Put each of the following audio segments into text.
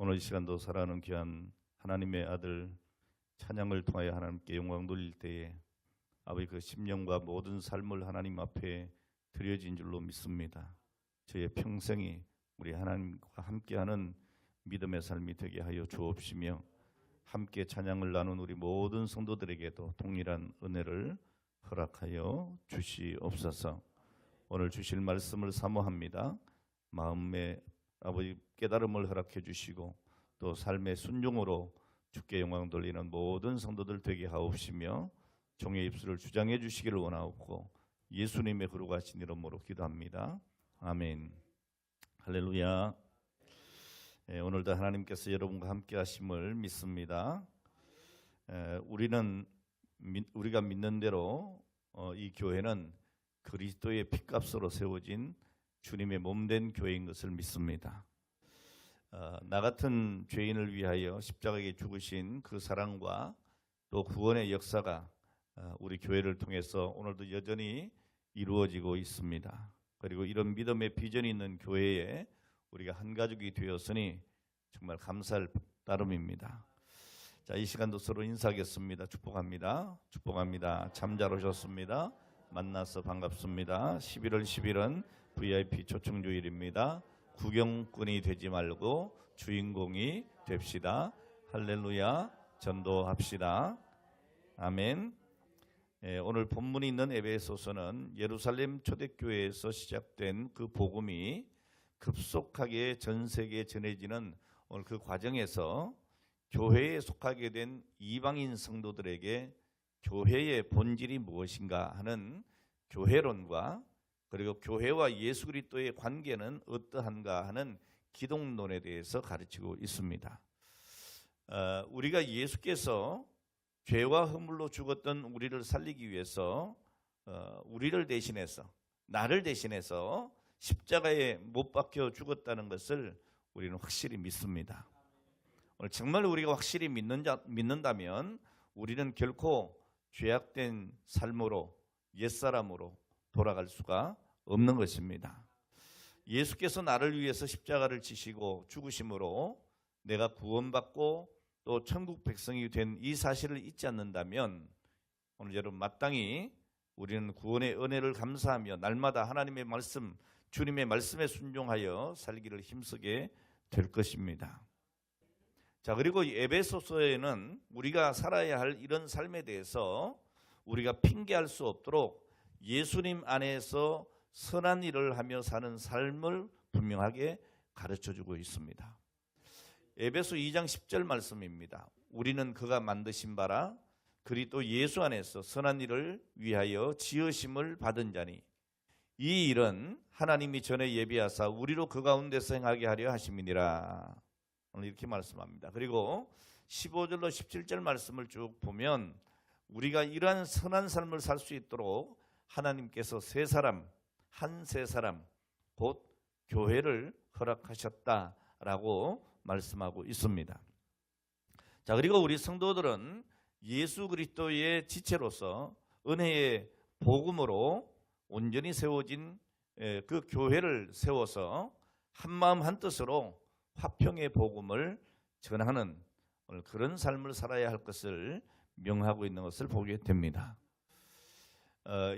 오늘 이 시간도 사랑하는 귀한 하나님의 아들 찬양을 통하여 하나님께 영광 돌릴 때에 아버지 그 심령과 모든 삶을 하나님 앞에 드려진 줄로 믿습니다. 저의 평생이 우리 하나님과 함께하는 믿음의 삶이 되게 하여 주옵시며 함께 찬양을 나눈 우리 모든 성도들에게도 동일한 은혜를 허락하여 주시옵소서. 오늘 주실 말씀을 사모합니다. 마음의 아버지 깨달음을 허락해 주시고 또 삶의 순종으로 주께 영광 돌리는 모든 성도들 되게 하옵시며 종의 입술을 주장해 주시기를 원하옵고 예수님의 거룩하신 이름으로 기도합니다. 아멘. 할렐루야. 오늘도 하나님께서 여러분과 함께 하심을 믿습니다. 우리가 믿는 대로 이 교회는 그리스도의 피값으로 세워진 주님의 몸된 교회인 것을 믿습니다. 나 같은 죄인을 위하여 십자가에 죽으신 그 사랑과 또 구원의 역사가 우리 교회를 통해서 오늘도 여전히 이루어지고 있습니다. 그리고 이런 믿음의 비전이 있는 교회에 우리가 한 가족이 되었으니 정말 감사할 따름입니다. 자, 이 시간도 서로 인사하겠습니다. 축복합니다. 축복합니다. 참 잘 오셨습니다. 만나서 반갑습니다. 11월 10일은 VIP 초청주일입니다. 구경꾼이 되지 말고 주인공이 됩시다. 할렐루야. 전도합시다. 아멘. 오늘 본문이 있는 에베소서는 예루살렘 초대교회에서 시작된 그 복음이 급속하게 전 세계에 전해지는 오늘 그 과정에서 교회에 속하게 된 이방인 성도들에게 교회의 본질이 무엇인가 하는 교회론과 그리고 교회와 예수 그리스도의 관계는 어떠한가 하는 기독론에 대해서 가르치고 있습니다. 우리가 예수께서 죄와 허물로 죽었던 우리를 살리기 위해서 우리를 대신해서 나를 대신해서 십자가에 못 박혀 죽었다는 것을 우리는 확실히 믿습니다. 오늘 정말 우리가 확실히 믿는다면 우리는 결코 죄악된 삶으로 옛사람으로 돌아갈 수가 없는 것입니다. 예수께서 나를 위해서 십자가를 지시고 죽으심으로 내가 구원받고 또 천국 백성이 된 이 사실을 잊지 않는다면 오늘 여러분 마땅히 우리는 구원의 은혜를 감사하며 날마다 하나님의 말씀, 주님의 말씀에 순종하여 살기를 힘쓰게 될 것입니다. 자, 그리고 에베소서에는 우리가 살아야 할 이런 삶에 대해서 우리가 핑계할 수 없도록 예수님 안에서 선한 일을 하며 사는 삶을 분명하게 가르쳐주고 있습니다. 에베소 2장 10절 말씀입니다. 우리는 그가 만드신 바라 그리스도 예수 안에서 선한 일을 위하여 지으심을 받은 자니 이 일은 하나님이 전에 예비하사 우리로 그 가운데서 행하게 하려 하심이니라. 오늘 이렇게 말씀합니다. 그리고 15절로 17절 말씀을 쭉 보면 우리가 이러한 선한 삶을 살 수 있도록 하나님께서 한 세 사람 곧 교회를 허락하셨다라고 말씀하고 있습니다. 자, 그리고 우리 성도들은 예수 그리스도의 지체로서 은혜의 복음으로 온전히 세워진 그 교회를 세워서 한마음 한뜻으로 화평의 복음을 전하는 오늘 그런 삶을 살아야 할 것을 명하고 있는 것을 보게 됩니다.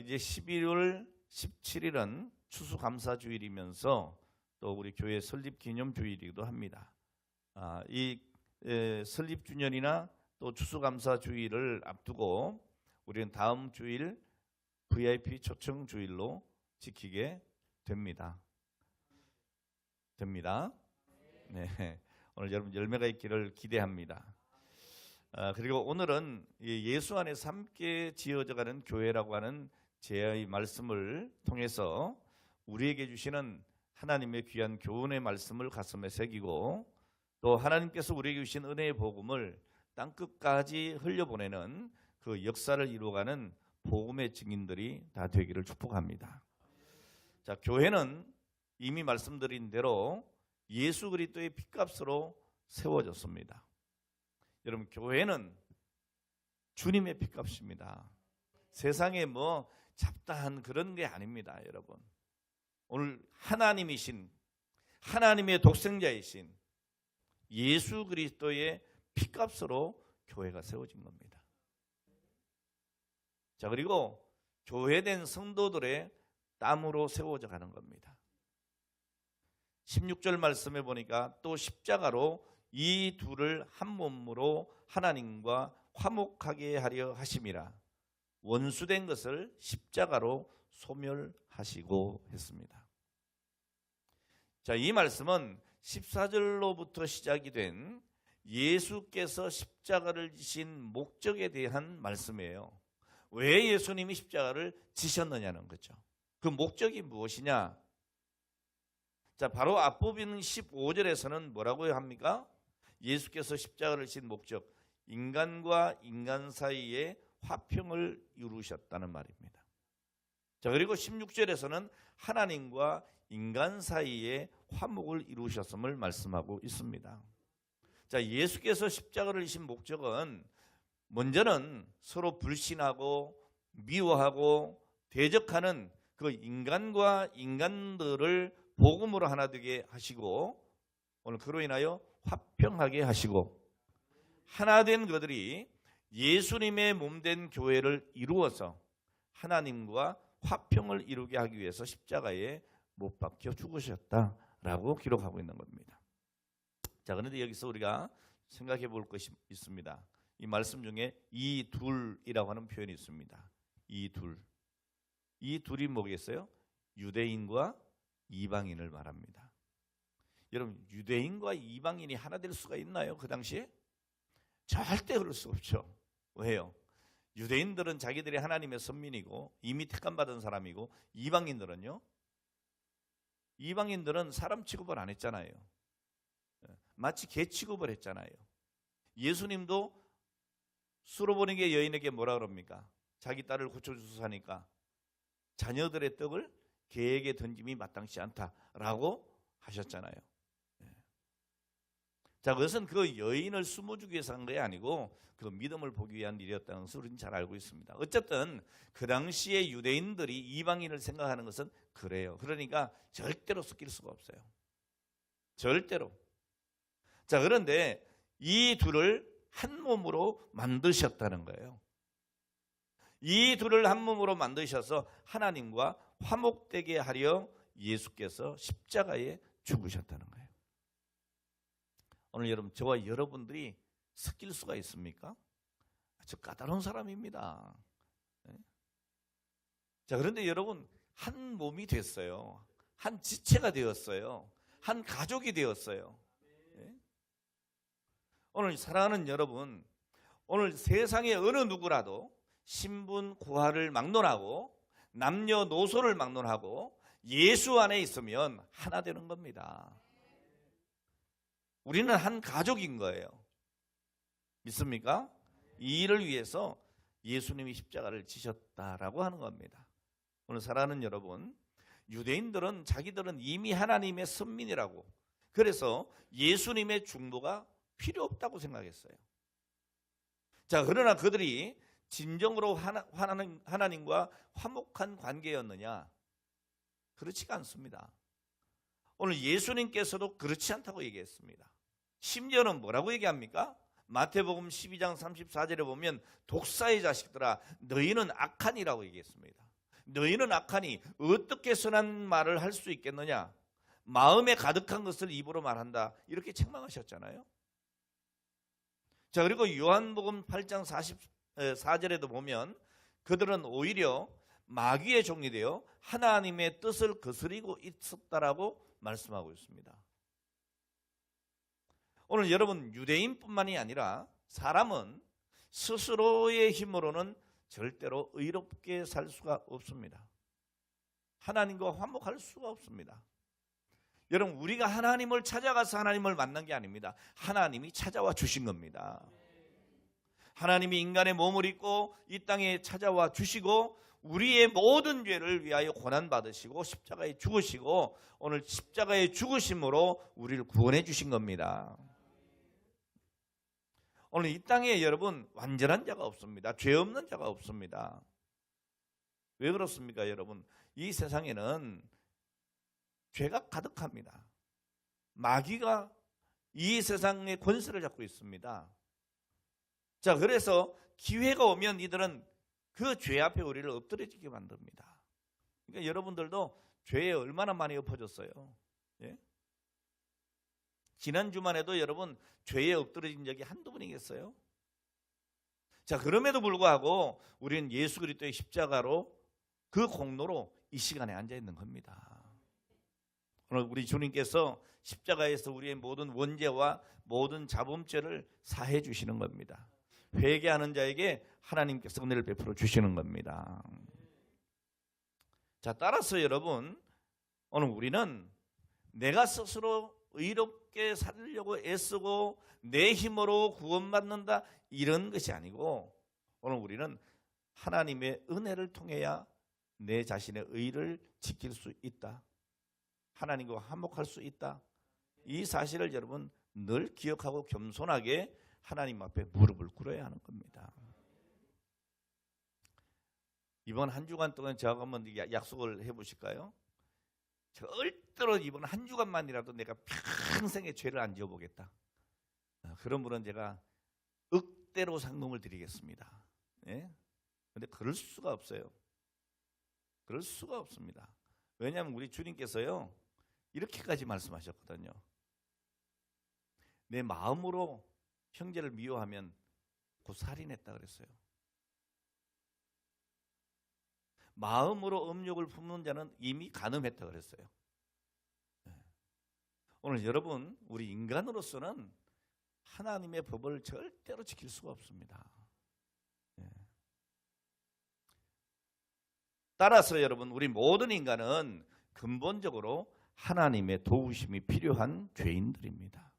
이제 11월 17일은 추수감사주일이면서 또 우리 교회 설립기념주일이기도 합니다. 이 설립주년이나 또 추수감사주일을 앞두고 우리는 다음 주일 VIP 초청주일로 지키게 됩니다. 네, 오늘 여러분 열매가 있기를 기대합니다. 그리고 오늘은 예수 안에서 함께 지어져가는 교회라고 하는 제 말씀을 통해서 우리에게 주시는 하나님의 귀한 교훈의 말씀을 가슴에 새기고 또 하나님께서 우리에게 주신 은혜의 복음을 땅끝까지 흘려보내는 그 역사를 이루어가는 복음의 증인들이 다 되기를 축복합니다. 자, 교회는 이미 말씀드린 대로 예수 그리스도의 피값으로 세워졌습니다. 여러분, 교회는 주님의 피값입니다. 세상에 뭐 잡다한 그런 게 아닙니다, 여러분. 오늘 하나님이신 하나님의 독생자이신 예수 그리스도의 피값으로 교회가 세워진 겁니다. 자, 그리고 교회된 성도들의 땀으로 세워져 가는 겁니다. 16절 말씀에 보니까 또 십자가로 이 둘을 한 몸으로 하나님과 화목하게 하려 하심이라. 원수된 것을 십자가로 소멸하시고 했습니다. 자, 이 말씀은 14절로부터 시작이 된 예수께서 십자가를 지신 목적에 대한 말씀이에요. 왜 예수님이 십자가를 지셨느냐는 거죠. 그 목적이 무엇이냐? 자, 바로 앞부분 15절에서는 뭐라고 합니까? 예수께서 십자가를 지신 목적, 인간과 인간 사이에 화평을 이루셨다는 말입니다. 자, 그리고 16절에서는 하나님과 인간 사이에 화목을 이루셨음을 말씀하고 있습니다. 자, 예수께서 십자가를 지신 목적은 먼저는 서로 불신하고 미워하고 대적하는 그 인간과 인간들을 복음으로 하나 되게 하시고, 오늘 그로 인하여 화평하게 하시고, 하나 된 그들이 예수님의 몸된 교회를 이루어서 하나님과 화평을 이루게 하기 위해서 십자가에 못 박혀 죽으셨다라고 기록하고 있는 겁니다. 자, 그런데 여기서 우리가 생각해 볼 것이 있습니다. 이 말씀 중에 이 둘이라고 하는 표현이 있습니다. 이 둘. 이 둘이 뭐겠어요? 유대인과 이방인을 말합니다. 여러분, 유대인과 이방인이 하나 될 수가 있나요? 그 당시에? 절대 그럴 수 없죠. 왜요? 유대인들은 자기들이 하나님의 선민이고 이미 택함받은 사람이고, 이방인들은요? 이방인들은 사람 취급을 안 했잖아요. 마치 개 취급을 했잖아요. 예수님도 수로보니게 여인에게 뭐라 그럽니까? 자기 딸을 고쳐주소서 하니까 자녀들의 떡을 개에게 던짐이 마땅치 않다라고 하셨잖아요. 자, 그것은 그 여인을 숨어주기 위해서 한 게 아니고 그 믿음을 보기 위한 일이었다는 것을 우리는 잘 알고 있습니다. 어쨌든 그 당시에 유대인들이 이방인을 생각하는 것은 그래요. 그러니까 절대로 섞일 수가 없어요. 절대로. 자, 그런데 이 둘을 한 몸으로 만드셨다는 거예요. 이 둘을 한 몸으로 만드셔서 하나님과 화목되게 하려 예수께서 십자가에 죽으셨다는 거예요. 오늘 여러분, 저와 여러분들이 섞일 수가 있습니까? 저 까다로운 사람입니다. 자, 그런데 여러분, 한 몸이 됐어요. 한 지체가 되었어요. 한 가족이 되었어요. 오늘 사랑하는 여러분, 오늘 세상의 어느 누구라도 신분 고하를 막론하고 남녀노소를 막론하고 예수 안에 있으면 하나 되는 겁니다. 우리는 한 가족인 거예요. 믿습니까? 이 일을 위해서 예수님이 십자가를 지셨다라고 하는 겁니다. 오늘 사랑하는 여러분, 유대인들은 자기들은 이미 하나님의 선민이라고, 그래서 예수님의 중보가 필요 없다고 생각했어요. 자, 그러나 그들이 진정으로 하나님과 화목한 관계였느냐? 그렇지가 않습니다. 오늘 예수님께서도 그렇지 않다고 얘기했습니다. 심지어는 뭐라고 얘기합니까? 마태복음 12장 34절에 보면 독사의 자식들아 너희는 악하니라고 얘기했습니다. 너희는 악하니 어떻게 선한 말을 할 수 있겠느냐? 마음에 가득한 것을 입으로 말한다. 이렇게 책망하셨잖아요. 자, 그리고 요한복음 8장 44절에도 보면 그들은 오히려 마귀의 종이 되어 하나님의 뜻을 거스리고 있었다라고 말씀하고 있습니다. 오늘 여러분, 유대인뿐만이 아니라 사람은 스스로의 힘으로는 절대로 의롭게 살 수가 없습니다. 하나님과 화목할 수가 없습니다. 여러분, 우리가 하나님을 찾아가서 하나님을 만난 게 아닙니다. 하나님이 찾아와 주신 겁니다. 하나님이 인간의 몸을 입고 이 땅에 찾아와 주시고 우리의 모든 죄를 위하여 고난받으시고 십자가에 죽으시고 오늘 십자가에 죽으심으로 우리를 구원해 주신 겁니다. 오늘 이 땅에 여러분 완전한 자가 없습니다. 죄 없는 자가 없습니다. 왜 그렇습니까, 여러분? 이 세상에는 죄가 가득합니다. 마귀가 이 세상의 권세를 잡고 있습니다. 자, 그래서 기회가 오면 이들은 그 죄 앞에 우리를 엎드려지게 만듭니다. 그러니까 여러분들도 죄에 얼마나 많이 엎어졌어요. 예? 지난 주만에도 여러분 죄에 엎드려진 적이 한두 번이겠어요? 자, 그럼에도 불구하고 우리는 예수 그리스도의 십자가로 그 공로로 이 시간에 앉아 있는 겁니다. 오늘 우리 주님께서 십자가에서 우리의 모든 원죄와 모든 자범죄를 사해 주시는 겁니다. 회개하는 자에게 하나님께서 은혜를 베풀어 주시는 겁니다. 자, 따라서 여러분, 오늘 우리는 내가 스스로 의롭게 살려고 애쓰고 내 힘으로 구원받는다 이런 것이 아니고, 오늘 우리는 하나님의 은혜를 통해야 내 자신의 의를 지킬 수 있다, 하나님과 화목할 수 있다, 이 사실을 여러분 늘 기억하고 겸손하게 하나님 앞에 무릎을 꿇어야 하는 겁니다. 이번 한 주간 동안 저하고 한번 약속을 해보실까요? 절대로 이번 한 주간만이라도 내가 평생에 죄를 안 지어보겠다. 그런 분은 제가 억대로 상금을 드리겠습니다. 예? 근데 그럴 수가 없어요. 그럴 수가 없습니다. 왜냐하면 우리 주님께서요, 이렇게까지 말씀하셨거든요. 내 마음으로 형제를 미워하면 곧 살인했다 그랬어요. 마음으로 음욕을 품는 자는 이미 간음했다 그랬어요. 오늘 여러분, 우리 인간으로서는 하나님의 법을 절대로 지킬 수가 없습니다. 따라서 여러분, 우리 모든 인간은 근본적으로 하나님의 도우심이 필요한 죄인들입니다.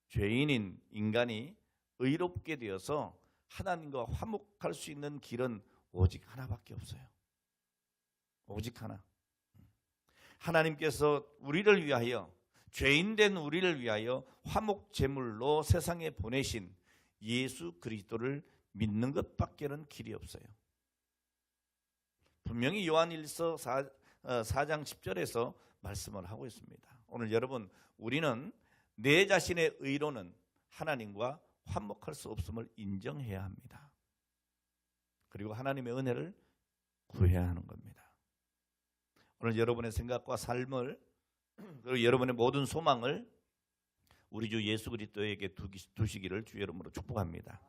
죄인인 인간이 의롭게 되어서 하나님과 화목할 수 있는 길은 오직 하나밖에 없어요. 오직 하나. 하나님께서 우리를 위하여, 죄인된 우리를 위하여 화목 제물로 세상에 보내신 예수 그리스도를 믿는 것밖에는 길이 없어요. 분명히 요한일서 4장 10절에서 말씀을 하고 있습니다. 오늘 여러분, 우리는 내 자신의 의로는 하나님과 화목할 수 없음을 인정해야 합니다. 그리고 하나님의 은혜를 구해야 하는 겁니다. 오늘 여러분의 생각과 삶을, 그리고 여러분의 모든 소망을 우리 주 예수 그리스도에게 두시기를 주 이름으로 축복합니다.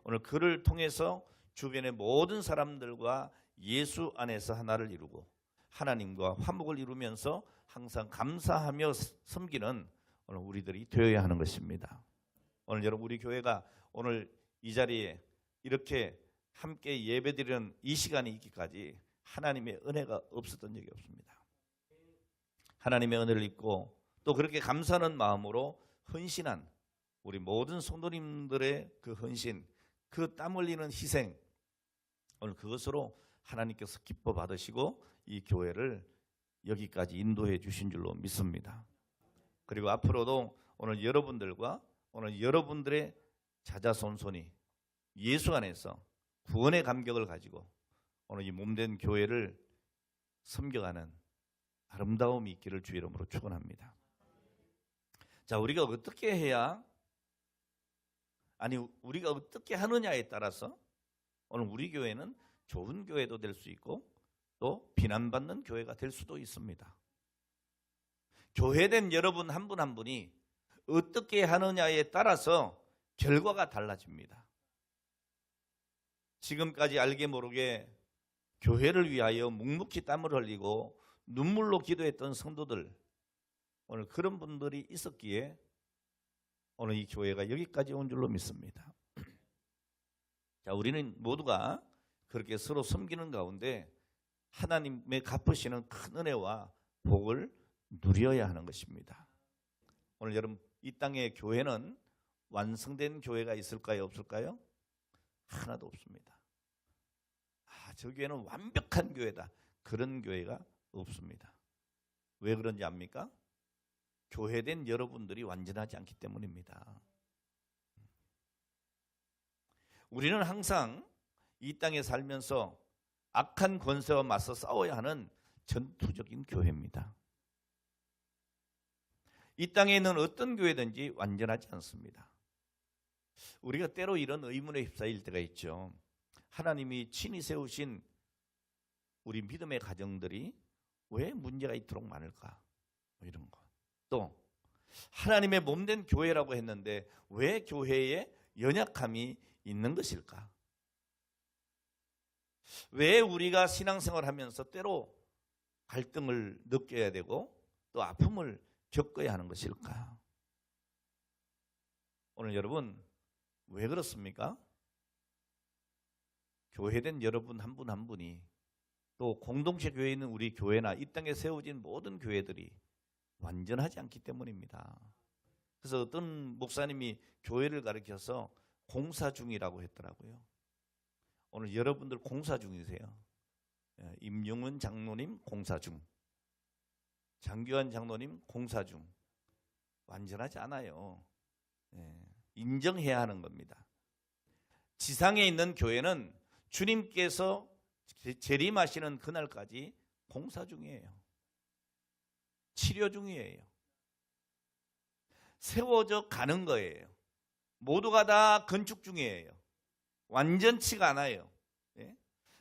오늘 그를 통해서 주변의 모든 사람들과 예수 안에서 하나를 이루고 하나님과 화목을 이루면서 항상 감사하며 섬기는 오늘 우리들이 되어야 하는 것입니다. 오늘 여러분, 우리 교회가 오늘 이 자리에 이렇게 함께 예배드리는 이 시간이 있기까지 하나님의 은혜가 없었던 적이 없습니다. 하나님의 은혜를 입고 또 그렇게 감사하는 마음으로 헌신한 우리 모든 성도님들의 그 헌신, 그 땀 흘리는 희생, 오늘 그것으로 하나님께서 기뻐 받으시고 이 교회를 여기까지 인도해 주신 줄로 믿습니다. 그리고 앞으로도 오늘 여러분들과 오늘 여러분들의 자자손손이 예수 안에서 구원의 감격을 가지고 오늘 이 몸된 교회를 섬겨가는 아름다움이 있기를 주 이름으로 축원합니다. 자, 우리가 어떻게 해야, 우리가 어떻게 하느냐에 따라서 오늘 우리 교회는 좋은 교회도 될 수 있고 또 비난받는 교회가 될 수도 있습니다. 교회된 여러분 한 분 한 분이 어떻게 하느냐에 따라서 결과가 달라집니다. 지금까지 알게 모르게 교회를 위하여 묵묵히 땀을 흘리고 눈물로 기도했던 성도들, 오늘 그런 분들이 있었기에 오늘 이 교회가 여기까지 온 줄로 믿습니다. 자, 우리는 모두가 그렇게 서로 섬기는 가운데 하나님의 갚으시는 큰 은혜와 복을 누려야 하는 것입니다. 오늘 여러분, 이 땅의 교회는 완성된 교회가 있을까요, 없을까요? 하나도 없습니다. 저 교회는 완벽한 교회다, 그런 교회가 없습니다. 왜 그런지 압니까? 교회된 여러분들이 완전하지 않기 때문입니다. 우리는 항상 이 땅에 살면서 악한 권세와 맞서 싸워야 하는 전투적인 교회입니다. 이 땅에 있는 어떤 교회든지 완전하지 않습니다. 우리가 때로 이런 의문에 휩싸일 때가 있죠. 하나님이 친히 세우신 우리 믿음의 가정들이 왜 문제가 이토록 많을까? 뭐 이런 거. 또 하나님의 몸된 교회라고 했는데 왜 교회에 연약함이 있는 것일까? 왜 우리가 신앙생활 하면서 때로 갈등을 느껴야 되고 또 아픔을 겪어야 하는 것일까? 오늘 여러분 왜 그렇습니까? 교회된 여러분 한 분 한 분이 또 공동체 교회에 있는 우리 교회나 이 땅에 세워진 모든 교회들이 완전하지 않기 때문입니다. 그래서 어떤 목사님이 교회를 가리켜서 공사 중이라고 했더라고요. 오늘 여러분들 공사 중이세요. 임용은 장로님 공사 중, 장교환 장로님 공사 중. 완전하지 않아요. 인정해야 하는 겁니다. 지상에 있는 교회는 주님께서 재림하시는 그날까지 공사 중이에요. 치료 중이에요. 세워져 가는 거예요. 모두가 다 건축 중이에요. 완전치가 않아요.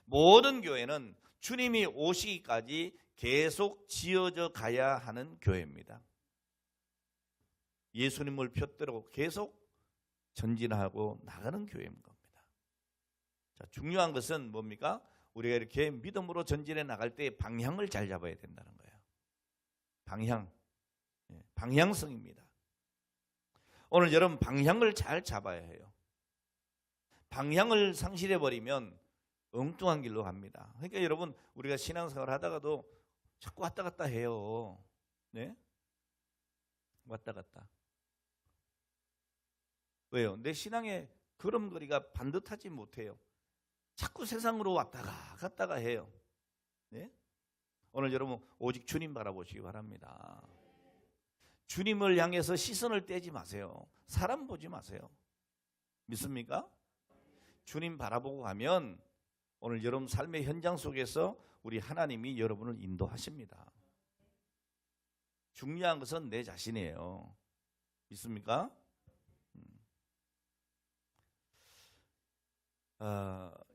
모든 교회는 주님이 오시기까지 계속 지어져 가야 하는 교회입니다. 예수님을 표대로 계속 전진하고 나가는 교회인 겁니다. 자, 중요한 것은 뭡니까? 우리가 이렇게 믿음으로 전진해 나갈 때 방향을 잘 잡아야 된다는 거예요. 방향성입니다. 오늘 여러분 방향을 잘 잡아야 해요. 방향을 상실해 버리면 엉뚱한 길로 갑니다. 그러니까 여러분 우리가 신앙생활 하다가도 자꾸 왔다 갔다 해요. 네? 왔다 갔다. 왜요? 내 신앙의 걸음걸이가 반듯하지 못해요. 자꾸 세상으로 왔다가 갔다가 해요. 네? 오늘 여러분 오직 주님 바라보시기 바랍니다. 주님을 향해서 시선을 떼지 마세요. 사람 보지 마세요. 믿습니까? 주님 바라보고 가면 오늘 여러분 삶의 현장 속에서 우리 하나님이 여러분을 인도하십니다. 중요한 것은 내 자신이에요. 믿습니까?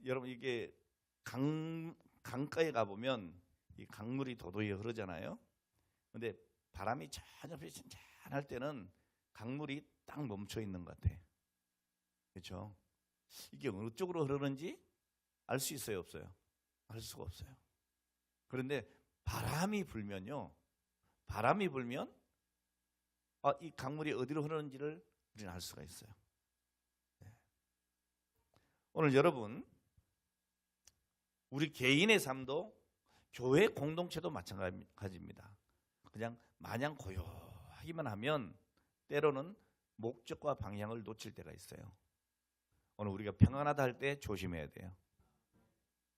여러분 이게 강가에 가보면 이 강물이 도도히 흐르잖아요. 근데 바람이 전혀 잔잔할 때는 강물이 딱 멈춰 있는 것 같아. 그렇죠? 이게 어느 쪽으로 흐르는지 알 수 있어요, 없어요? 알 수가 없어요. 그런데 바람이 불면요, 바람이 불면 이 강물이 어디로 흐르는지를 우리는 알 수가 있어요. 오늘 여러분 우리 개인의 삶도 교회 공동체도 마찬가지입니다. 그냥 마냥 고요하기만 하면 때로는 목적과 방향을 놓칠 때가 있어요. 오늘 우리가 평안하다 할 때 조심해야 돼요.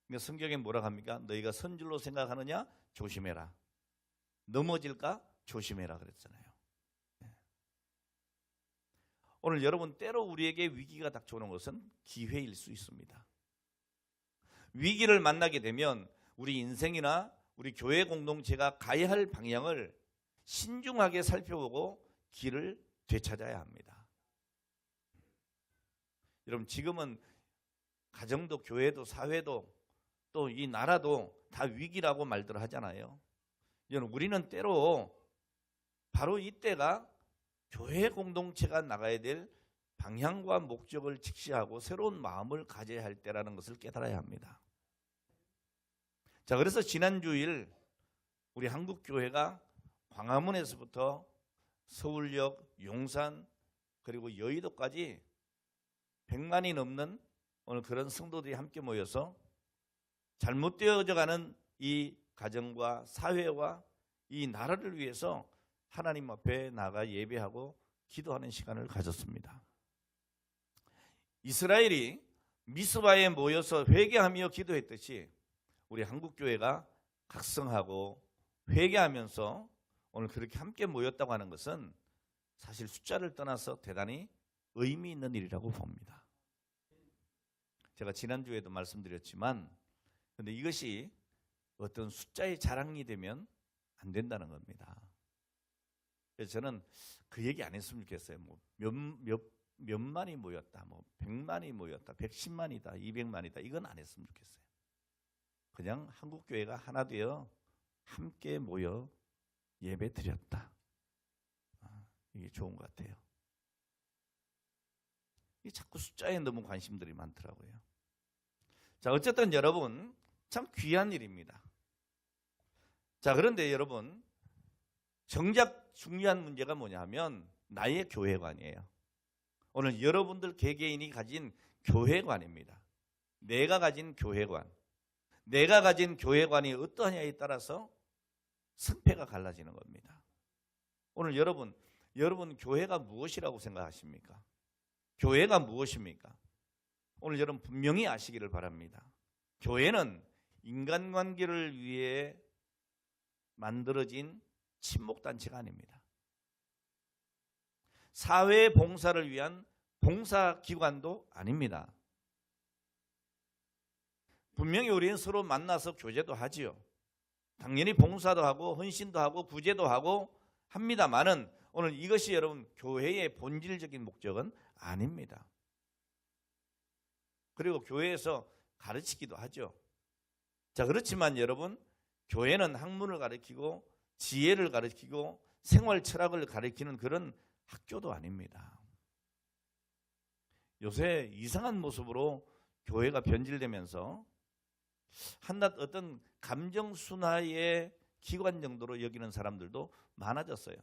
그러니까 성경에 뭐라고 합니까? 너희가 선줄로 생각하느냐? 조심해라. 넘어질까? 조심해라 그랬잖아요. 오늘 여러분 때로 우리에게 위기가 닥쳐오는 것은 기회일 수 있습니다. 위기를 만나게 되면 우리 인생이나 우리 교회 공동체가 가야 할 방향을 신중하게 살펴보고 길을 되찾아야 합니다. 여러분 지금은 가정도 교회도 사회도 또 이 나라도 다 위기라고 말들 하잖아요. 여러분 우리는 때로 바로 이때가 교회 공동체가 나가야 될 방향과 목적을 직시하고 새로운 마음을 가져야 할 때라는 것을 깨달아야 합니다. 자, 그래서 지난 주일 우리 한국교회가 광화문에서부터 서울역, 용산 그리고 여의도까지 100만이 넘는 오늘 그런 성도들이 함께 모여서 잘못되어져 가는 이 가정과 사회와 이 나라를 위해서 하나님 앞에 나가 예배하고 기도하는 시간을 가졌습니다. 이스라엘이 미스바에 모여서 회개하며 기도했듯이 우리 한국교회가 각성하고 회개하면서 오늘 그렇게 함께 모였다고 하는 것은 사실 숫자를 떠나서 대단히 의미 있는 일이라고 봅니다. 제가 지난주에도 말씀드렸지만 근데 이것이 어떤 숫자의 자랑이 되면 안 된다는 겁니다. 그래서 저는 그 얘기 안 했으면 좋겠어요. 뭐 몇만이 모였다, 뭐 100만이 모였다, 110만이다, 200만이다, 이건 안 했으면 좋겠어요. 그냥 한국 교회가 하나 되어 함께 모여 예배 드렸다. 이게 좋은 것 같아요. 이 자꾸 숫자에 너무 관심들이 많더라고요. 자, 어쨌든 여러분 참 귀한 일입니다. 자, 그런데 여러분 정작 중요한 문제가 뭐냐 하면 나의 교회관이에요. 오늘 여러분들 개개인이 가진 교회관입니다. 내가 가진 교회관. 내가 가진 교회관이 어떠하냐에 따라서 승패가 갈라지는 겁니다. 오늘 여러분 교회가 무엇이라고 생각하십니까? 교회가 무엇입니까? 오늘 여러분 분명히 아시기를 바랍니다. 교회는 인간관계를 위해 만들어진 친목단체가 아닙니다. 사회 봉사를 위한 봉사기관도 아닙니다. 분명히 우리는 서로 만나서 교제도 하지요. 당연히 봉사도 하고 헌신도 하고 구제도 하고 합니다만은 오늘 이것이 여러분 교회의 본질적인 목적은 아닙니다. 그리고 교회에서 가르치기도 하죠. 자, 그렇지만 여러분 교회는 학문을 가르치고 지혜를 가르치고 생활 철학을 가르치는 그런 학교도 아닙니다. 요새 이상한 모습으로 교회가 변질되면서 한낱 어떤 감정 순화의 기관 정도로 여기는 사람들도 많아졌어요.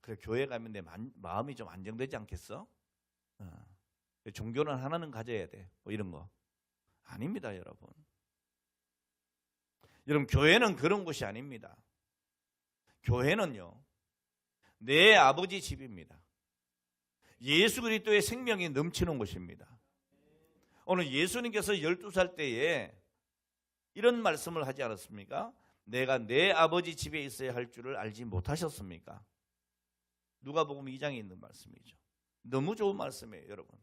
그래, 교회 가면 내 마음이 좀 안정되지 않겠어? 종교는 하나는 가져야 돼. 뭐 이런 거 아닙니다, 여러분. 여러분 교회는 그런 곳이 아닙니다. 교회는요 내 아버지 집입니다. 예수 그리스도의 생명이 넘치는 곳입니다. 오늘 예수님께서 12살 때에 이런 말씀을 하지 않았습니까? 내가 내 아버지 집에 있어야 할 줄을 알지 못하셨습니까? 누가복음 2장에 있는 말씀이죠. 너무 좋은 말씀이에요, 여러분.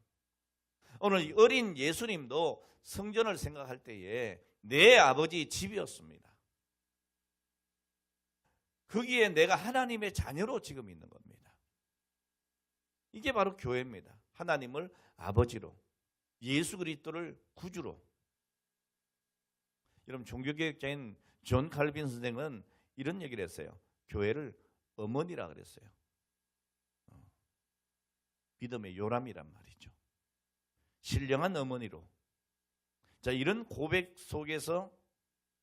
오늘 어린 예수님도 성전을 생각할 때에 내 아버지 집이었습니다. 거기에 내가 하나님의 자녀로 지금 있는 겁니다. 이게 바로 교회입니다. 하나님을 아버지로, 예수 그리스도를 구주로. 여러분 종교개혁자인 존 칼빈 선생은 이런 얘기를 했어요. 교회를 어머니라 그랬어요. 믿음의 요람이란 말이죠. 신령한 어머니로. 자, 이런 고백 속에서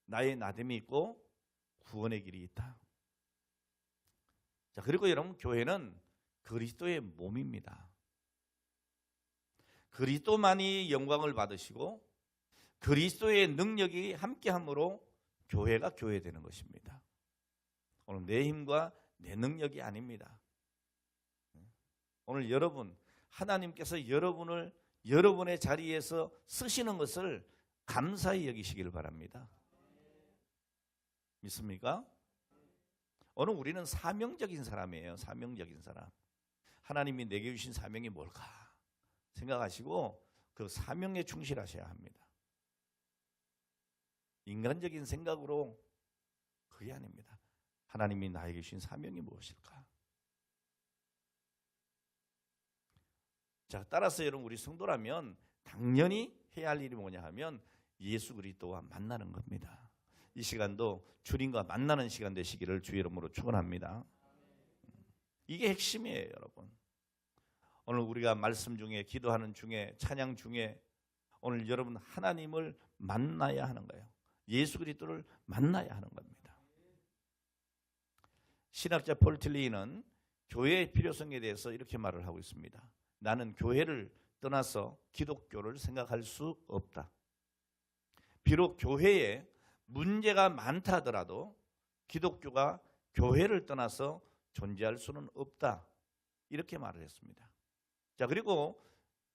나의 나됨이 있고 구원의 길이 있다. 자, 그리고 여러분 교회는 그리스도의 몸입니다. 그리스도만이 영광을 받으시고 그리스도의 능력이 함께함으로 교회가 교회되는 것입니다. 오늘 내 힘과 내 능력이 아닙니다. 오늘 여러분 하나님께서 여러분을 여러분의 자리에서 쓰시는 것을 감사히 여기시길 바랍니다. 믿습니까? 오늘 우리는 사명적인 사람이에요. 사명적인 사람. 하나님이 내게 주신 사명이 뭘까 생각하시고 그 사명에 충실하셔야 합니다. 인간적인 생각으로 그게 아닙니다. 하나님이 나에게 주신 사명이 무엇일까? 자, 따라서 여러분 우리 성도라면 당연히 해야 할 일이 뭐냐 하면 예수 그리스도와 만나는 겁니다. 이 시간도 주님과 만나는 시간 되시기를 주의 이름으로 축원합니다. 이게 핵심이에요, 여러분. 오늘 우리가 말씀 중에 기도하는 중에 찬양 중에 오늘 여러분 하나님을 만나야 하는 거예요. 예수 그리스도를 만나야 하는 겁니다. 신학자 폴 틸리는 교회의 필요성에 대해서 이렇게 말을 하고 있습니다. 나는 교회를 떠나서 기독교를 생각할 수 없다. 비록 교회에 문제가 많다 하더라도 기독교가 교회를 떠나서 존재할 수는 없다. 이렇게 말을 했습니다. 자, 그리고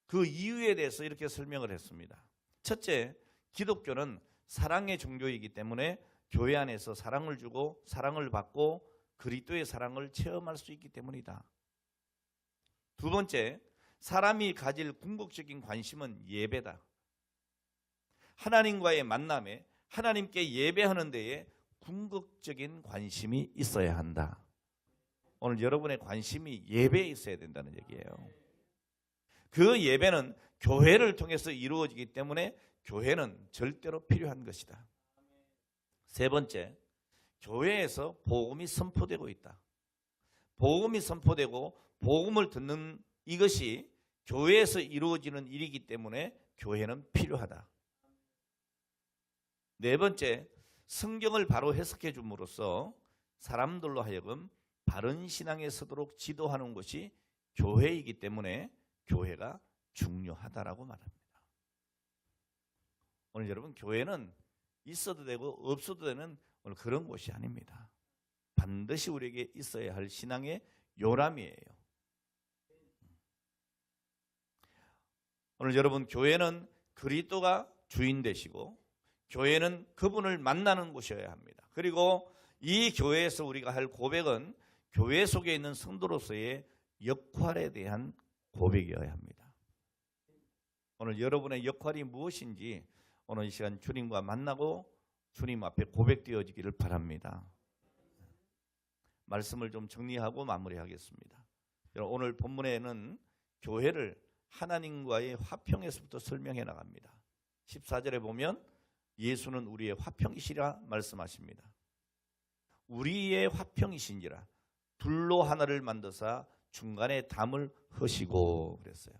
그 이유에 대해서 이렇게 설명을 했습니다. 첫째, 기독교는 사랑의 종교이기 때문에 교회 안에서 사랑을 주고 사랑을 받고 그리스도의 사랑을 체험할 수 있기 때문이다. 두 번째, 사람이 가질 궁극적인 관심은 예배다. 하나님과의 만남에 하나님께 예배하는 데에 궁극적인 관심이 있어야 한다. 오늘 여러분의 관심이 예배에 있어야 된다는 얘기예요. 그 예배는 교회를 통해서 이루어지기 때문에 교회는 절대로 필요한 것이다. 세 번째, 교회에서 복음이 선포되고 있다. 복음이 선포되고 복음을 듣는 이것이 교회에서 이루어지는 일이기 때문에 교회는 필요하다. 네 번째, 성경을 바로 해석해 줌으로써 사람들로 하여금 바른 신앙에 서도록 지도하는 것이 교회이기 때문에 교회가 중요하다라고 말합니다. 오늘 여러분, 교회는 있어도 되고 없어도 되는 오늘 그런 곳이 아닙니다. 반드시 우리에게 있어야 할 신앙의 요람이에요. 오늘 여러분, 교회는 그리스도가 주인 되시고 교회는 그분을 만나는 곳이어야 합니다. 그리고 이 교회에서 우리가 할 고백은 교회 속에 있는 성도로서의 역할에 대한 고백이어야 합니다. 오늘 여러분의 역할이 무엇인지 오늘 이 시간 주님과 만나고 주님 앞에 고백되어지기를 바랍니다. 말씀을 좀 정리하고 마무리하겠습니다. 오늘 본문에는 교회를 하나님과의 화평에서부터 설명해 나갑니다. 14절에 보면 예수는 우리의 화평이시라 말씀하십니다. 우리의 화평이신지라 둘로 하나를 만드사 중간에 담을 허시고 그랬어요.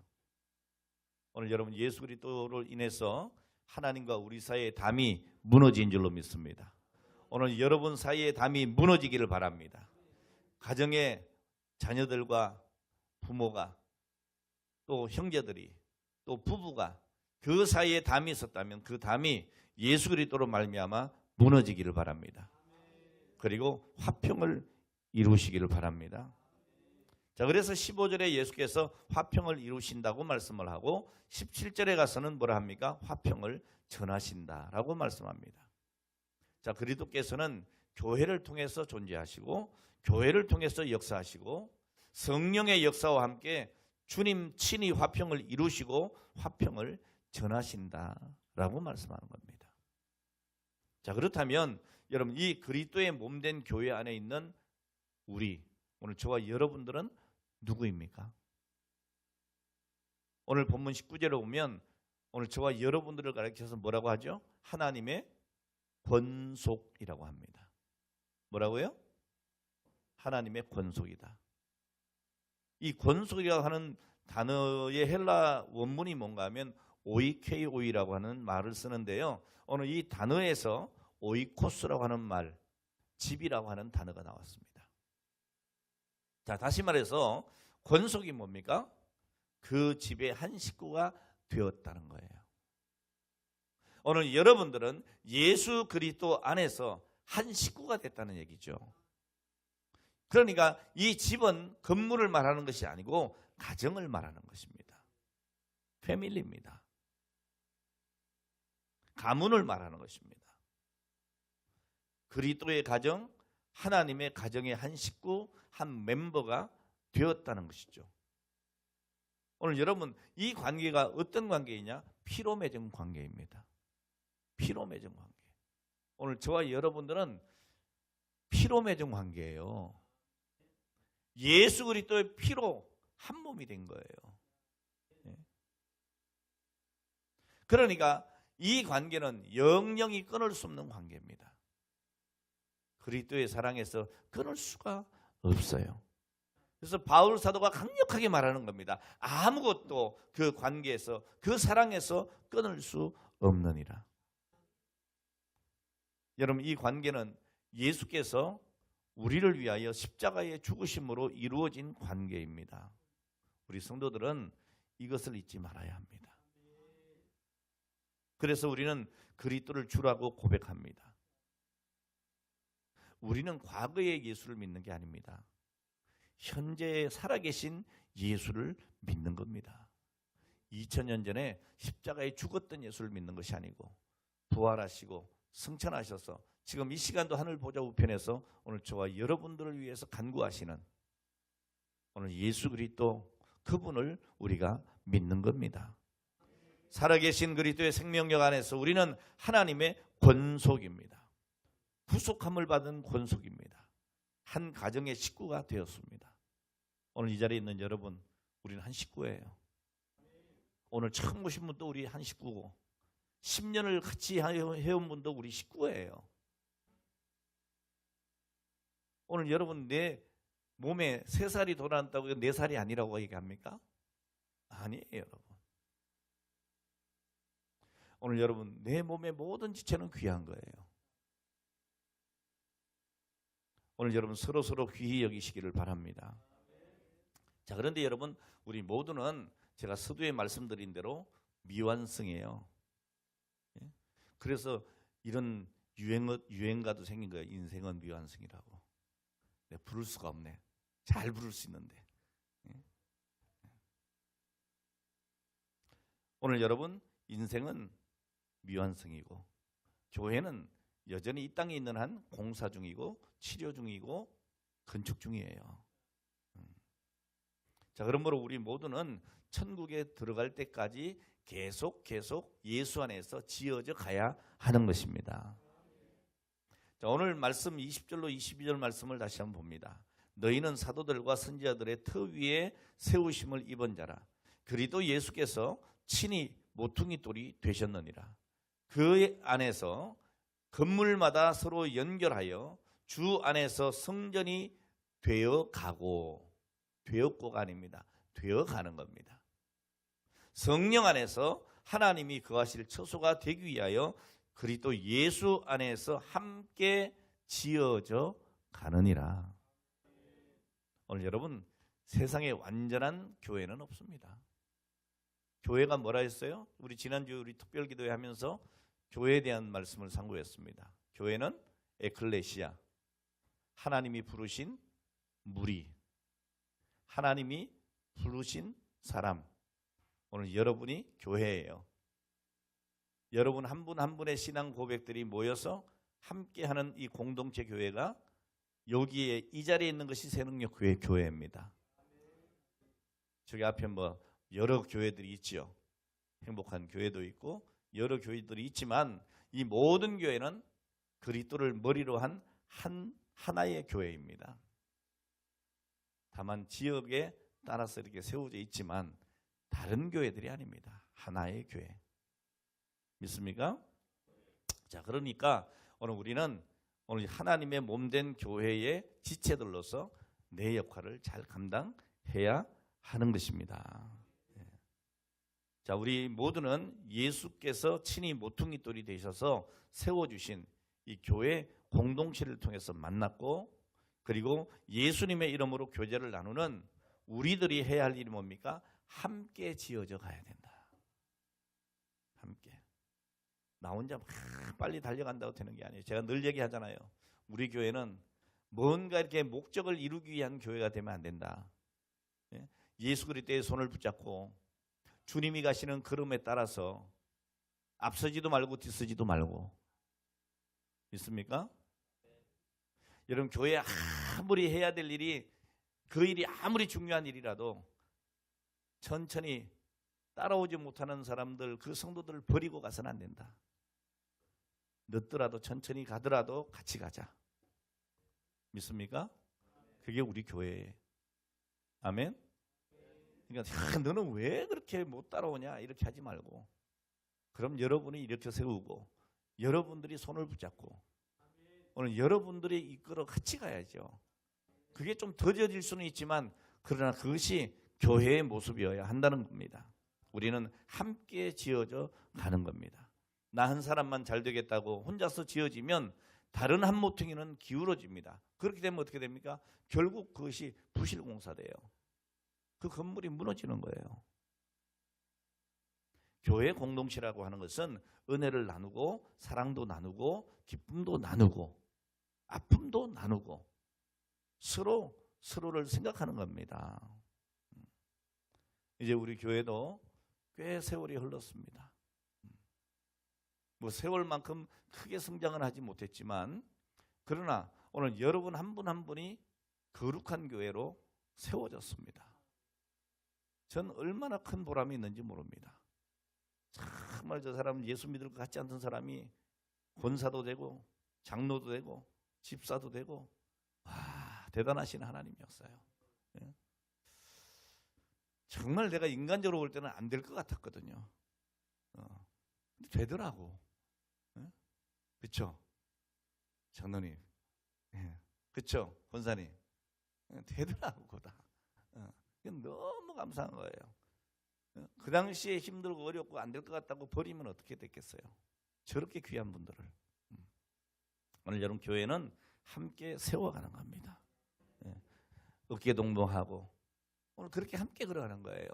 오늘 여러분, 예수 그리스도를 인해서 하나님과 우리 사이의 담이 무너진 줄로 믿습니다. 오늘 여러분 사이의 담이 무너지기를 바랍니다. 가정의 자녀들과 부모가 또 형제들이 또 부부가 그 사이에 담이 있었다면 그 담이 예수 그리스도로 말미암아 무너지기를 바랍니다. 그리고 화평을 이루시기를 바랍니다. 자, 그래서 15절에 예수께서 화평을 이루신다고 말씀을 하고 17절에 가서는 뭐라 합니까? 화평을 전하신다라고 말씀합니다. 자, 그리스도께서는 교회를 통해서 존재하시고 교회를 통해서 역사하시고 성령의 역사와 함께 주님 친히 화평을 이루시고 화평을 전하신다라고 말씀하는 겁니다. 자, 그렇다면 여러분, 이 그리스도의 몸된 교회 안에 있는 우리, 오늘 저와 여러분들은 누구입니까? 오늘 본문 19절에 보면 오늘 저와 여러분들을 가리켜서 뭐라고 하죠? 하나님의 권속이라고 합니다. 뭐라고요? 하나님의 권속이다. 이 권속이라고 하는 단어의 헬라 원문이 뭔가 하면 오이케오이라고 하는 말을 쓰는데요. 오늘 이 단어에서 오이코스라고 하는 말, 집이라고 하는 단어가 나왔습니다. 자, 다시 말해서 권속이 뭡니까? 그 집의 한 식구가 되었다는 거예요. 오늘 여러분들은 예수 그리스도 안에서 한 식구가 됐다는 얘기죠. 그러니까 이 집은 건물을 말하는 것이 아니고 가정을 말하는 것입니다. 패밀리입니다. 가문을 말하는 것입니다. 그리스도의 가정, 하나님의 가정의 한 식구, 한 멤버가 되었다는 것이죠. 오늘 여러분, 이 관계가 어떤 관계이냐? 피로 맺은 관계입니다. 피로 맺은 관계. 오늘 저와 여러분들은 피로 맺은 관계예요. 예수 그리스도의 피로 한 몸이 된 거예요. 그러니까 이 관계는 영영이 끊을 수 없는 관계입니다. 그리스도의 사랑에서 끊을 수가 없어요. 그래서 바울 사도가 강력하게 말하는 겁니다. 아무것도 그 관계에서, 그 사랑에서 끊을 수 없느니라. 여러분, 이 관계는 예수께서 우리를 위하여 십자가의 죽으심으로 이루어진 관계입니다. 우리 성도들은 이것을 잊지 말아야 합니다. 그래서 우리는 그리스도를 주라고 고백합니다. 우리는 과거의 예수를 믿는 게 아닙니다. 현재 살아계신 예수를 믿는 겁니다. 2000년 전에 십자가에 죽었던 예수를 믿는 것이 아니고 부활하시고 승천하셔서 지금 이 시간도 하늘 보좌 우편에서 오늘 저와 여러분들을 위해서 간구하시는 오늘 예수 그리스도, 그분을 우리가 믿는 겁니다. 살아계신 그리스도의 생명력 안에서 우리는 하나님의 권속입니다. 구속함을 받은 권속입니다. 한 가정의 식구가 되었습니다. 오늘 이 자리에 있는 여러분, 우리는 한 식구예요. 오늘 처음 오신 분도 우리 한 식구고 10년을 같이 해온 분도 우리 식구예요. 오늘 여러분 내 몸에 3살이 돌아왔다고 4살이 아니라고 얘기합니까? 아니에요, 여러분. 오늘 여러분 내 몸의 모든 지체는 귀한 거예요. 오늘 여러분 서로 귀히 여기시기를 바랍니다. 자, 그런데 여러분 우리 모두는 제가 서두에 말씀드린 대로 미완성이에요. 예? 그래서 이런 유행가도 생긴 거예요. 인생은 미완성이라고. 부를 수가 없네. 잘 부를 수 있는데. 예? 오늘 여러분 인생은 미완성이고 교회는 여전히 이 땅에 있는 한 공사 중이고 치료 중이고 건축 중이에요. 자, 그러므로 우리 모두는 천국에 들어갈 때까지 계속 예수 안에서 지어져 가야 하는 것입니다. 자, 오늘 말씀 20절로 22절 말씀을 다시 한번 봅니다. 너희는 사도들과 선지자들의 터 위에 세우심을 입은 자라. 그리도 예수께서 친히 모퉁이 돌이 되셨느니라. 그 안에서 건물마다 서로 연결하여 주 안에서 성전이 되었고가 아닙니다. 되어가는 겁니다. 성령 안에서 하나님이 거하실 처소가 되기 위하여 그리스도 예수 안에서 함께 지어져 가느니라. 오늘 여러분 세상에 완전한 교회는 없습니다. 교회가 뭐라 했어요? 우리 지난주에 우리 특별기도회 하면서 교회에 대한 말씀을 상고했습니다. 교회는 에클레시아, 하나님이 부르신 무리, 하나님이 부르신 사람. 오늘 여러분이 교회예요. 여러분 한 분 한 분의 신앙 고백들이 모여서 함께하는 이 공동체 교회가 여기에 이 자리에 있는 것이 새능력 교회입니다. 저기 앞에 뭐 여러 교회들이 있죠. 행복한 교회도 있고 여러 교회들이 있지만 이 모든 교회는 그리스도를 머리로 한 하나의 교회입니다. 다만 지역에 따라서 이렇게 세워져 있지만 다른 교회들이 아닙니다. 하나의 교회. 믿습니까? 자, 그러니까 오늘 우리는 오늘 하나님의 몸된 교회의 지체들로서 내 역할을 잘 감당해야 하는 것입니다. 자, 우리 모두는 예수께서 친히 모퉁이 돌이 되셔서 세워주신 이 교회 공동체를 통해서 만났고, 그리고 예수님의 이름으로 교제를 나누는 우리들이 해야 할 일이 뭡니까? 함께 지어져 가야 된다. 함께. 나 혼자 막 빨리 달려간다고 되는 게 아니에요. 제가 늘 얘기하잖아요. 우리 교회는 뭔가 이렇게 목적을 이루기 위한 교회가 되면 안 된다. 예수 그리스도의 손을 붙잡고 주님이 가시는 걸음에 따라서 앞서지도 말고 뒤서지도 말고. 믿습니까? 여러분 교회에 아무리 해야 될 일이 그 일이 아무리 중요한 일이라도 천천히 따라오지 못하는 사람들, 그 성도들을 버리고 가서는 안 된다. 늦더라도 천천히 가더라도 같이 가자. 믿습니까? 그게 우리 교회예요. 아멘? 그러니까 너는 왜 그렇게 못 따라오냐 이렇게 하지 말고, 그럼 여러분이 이렇게 세우고 여러분들이 손을 붙잡고 오늘 여러분들이 이끌어 같이 가야죠. 그게 좀 더뎌질 수는 있지만 그러나 그것이 교회의 모습이어야 한다는 겁니다. 우리는 함께 지어져 가는 겁니다. 나 한 사람만 잘 되겠다고 혼자서 지어지면 다른 한 모퉁이는 기울어집니다. 그렇게 되면 어떻게 됩니까? 결국 그것이 부실공사돼요. 그 건물이 무너지는 거예요. 교회 공동체라고 하는 것은 은혜를 나누고 사랑도 나누고 기쁨도 나누고 아픔도 나누고 서로를 생각하는 겁니다. 이제 우리 교회도 꽤 세월이 흘렀습니다. 뭐 세월만큼 크게 성장은 하지 못했지만 그러나 오늘 여러분 한 분 한 분이 거룩한 교회로 세워졌습니다. 전 얼마나 큰 보람이 있는지 모릅니다. 정말 저 사람은 예수 믿을 것 같지 않던 사람이 권사도 되고 장로도 되고 집사도 되고, 와, 대단하신 하나님 역사예요. 예? 정말 내가 인간적으로 볼 때는 안 될 것 같았거든요. 근데 되더라고. 예? 그렇죠? 장로님, 예. 그렇죠? 권사님, 예. 되더라고 다. 너무 감사한 거예요. 그 당시에 힘들고 어렵고 안 될 것 같다고 버리면 어떻게 됐겠어요? 저렇게 귀한 분들을. 오늘 여러분 교회는 함께 세워가는 겁니다. 어깨 동동하고 오늘 그렇게 함께 걸어가는 거예요.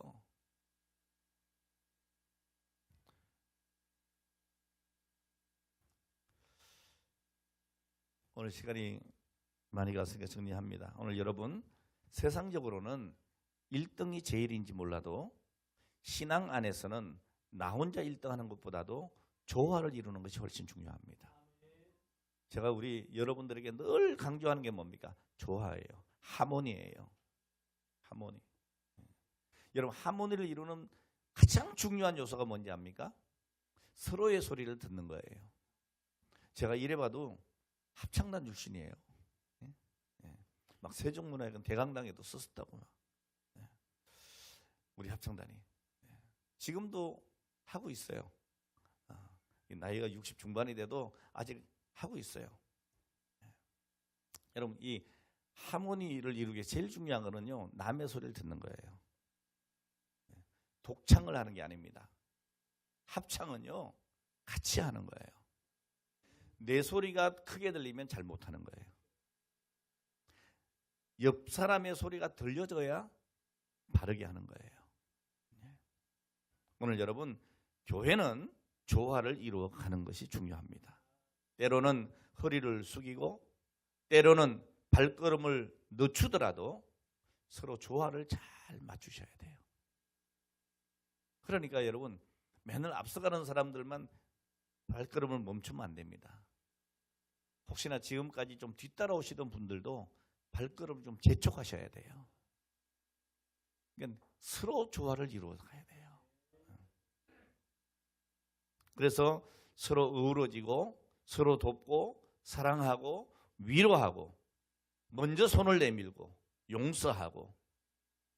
오늘 시간이 많이 갔으니까 정리합니다. 오늘 여러분 세상적으로는 1등이 제일인지 몰라도 신앙 안에서는 나 혼자 1등하는 것보다도 조화를 이루는 것이 훨씬 중요합니다. 제가 우리 여러분들에게 늘 강조하는 게 뭡니까? 조화예요. 하모니예요. 하모니. 여러분 하모니를 이루는 가장 중요한 요소가 뭔지 압니까? 서로의 소리를 듣는 거예요. 제가 이래봐도 합창단 출신이에요. 막 세종문화회관 대강당에도 썼었다고. 우리 합창단이 지금도 하고 있어요. 나이가 60 중반이 돼도 아직 하고 있어요. 여러분 이 하모니를 이루기 위해 제일 중요한 거는요, 남의 소리를 듣는 거예요. 독창을 하는 게 아닙니다. 합창은요 같이 하는 거예요. 내 소리가 크게 들리면 잘 못하는 거예요. 옆 사람의 소리가 들려줘야 바르게 하는 거예요. 오늘 여러분 교회는 조화를 이루어가는 것이 중요합니다. 때로는 허리를 숙이고 때로는 발걸음을 늦추더라도 서로 조화를 잘 맞추셔야 돼요. 그러니까 여러분 맨날 앞서가는 사람들만 발걸음을 멈추면 안 됩니다. 혹시나 지금까지 좀 뒤따라오시던 분들도 발걸음 좀 재촉하셔야 돼요. 그러니까 서로 조화를 이루어 가야 돼요. 그래서 서로 어우러지고 서로 돕고 사랑하고 위로하고 먼저 손을 내밀고 용서하고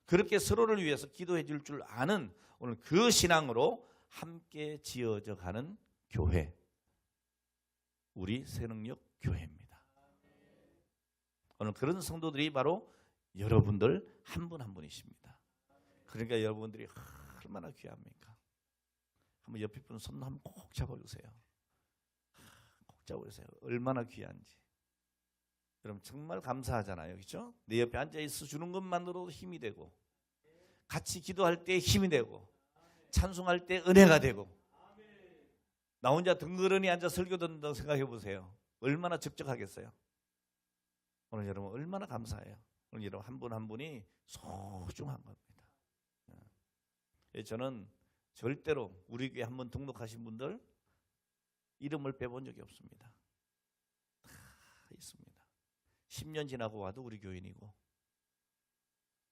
그렇게 서로를 위해서 기도해 줄 줄 아는 오늘 그 신앙으로 함께 지어져 가는 교회, 우리 새능력 교회입니다. 오늘 그런 성도들이 바로 여러분들 한 분 한 분이십니다. 그러니까 여러분들이 얼마나 귀합니까? 한번 옆에 분 손 한번 꼭 잡아주세요. 꼭 잡아주세요. 얼마나 귀한지. 여러분 정말 감사하잖아요. 그렇죠? 내 옆에 앉아 있어 주는 것만으로도 힘이 되고 같이 기도할 때 힘이 되고 찬송할 때 은혜가 되고 나 혼자 덩그러니 앉아 설교 듣는다고 생각해 보세요. 얼마나 적적하겠어요. 오늘 여러분 얼마나 감사해요. 오늘 여러분 한 분 한 분이 소중한 겁니다. 저는 절대로 우리 교회 한번 등록하신 분들 이름을 빼본 적이 없습니다. 다 있습니다. 10년 지나고 와도 우리 교인이고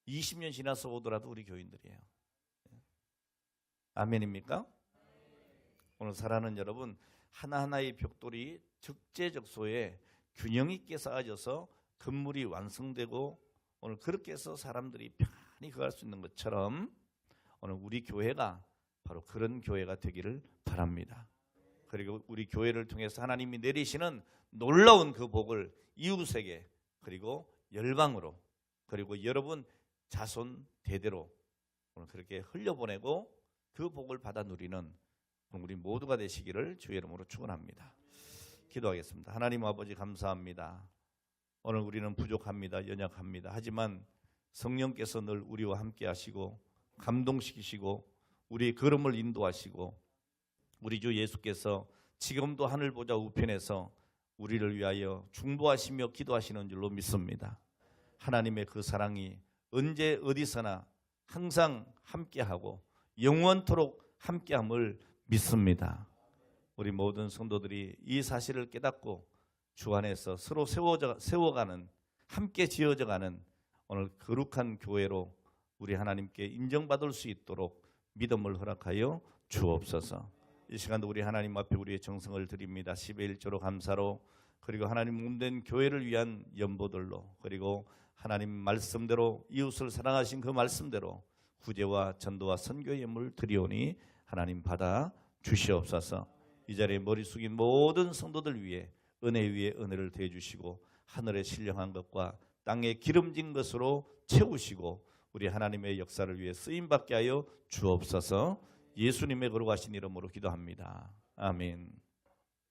20년 지나서 오더라도 우리 교인들이에요. 아멘입니까? 오늘 사랑하는 여러분 하나하나의 벽돌이 적재적소에 균형 있게 쌓아져서 건물이 완성되고 오늘 그렇게 해서 사람들이 편히 거할 수 있는 것처럼 오늘 우리 교회가 바로 그런 교회가 되기를 바랍니다. 그리고 우리 교회를 통해서 하나님이 내리시는 놀라운 그 복을 이웃에게 그리고 열방으로 그리고 여러분 자손 대대로 오늘 그렇게 흘려보내고 그 복을 받아 누리는 우리 모두가 되시기를 주의 이름으로 축원합니다. 기도하겠습니다. 하나님 아버지 감사합니다. 오늘 우리는 부족합니다. 연약합니다. 하지만 성령께서 늘 우리와 함께 하시고 감동시키시고 우리의 걸음을 인도하시고 우리 주 예수께서 지금도 하늘 보좌 우편에서 우리를 위하여 중보하시며 기도하시는 줄로 믿습니다. 하나님의 그 사랑이 언제 어디서나 항상 함께하고 영원토록 함께함을 믿습니다. 우리 모든 성도들이 이 사실을 깨닫고 주 안에서 서로 세워가는 함께 지어져가는 오늘 거룩한 교회로 우리 하나님께 인정받을 수 있도록 믿음을 허락하여 주옵소서. 이 시간도 우리 하나님 앞에 우리의 정성을 드립니다. 11조로 감사로 그리고 하나님 몸된 교회를 위한 연보들로, 그리고 하나님 말씀대로 이웃을 사랑하신 그 말씀대로 구제와 전도와 선교의 예물을 드리오니 하나님 받아 주시옵소서. 이 자리에 머리 숙인 모든 성도들 위해 은혜 위에 은혜를 더해 주시고 하늘에 신령한 것과 땅에 기름진 것으로 채우시고 우리 하나님의 역사를 위해 쓰임받게 하여 주옵소서. 예수님의 거룩하신 이름으로 기도합니다. 아멘.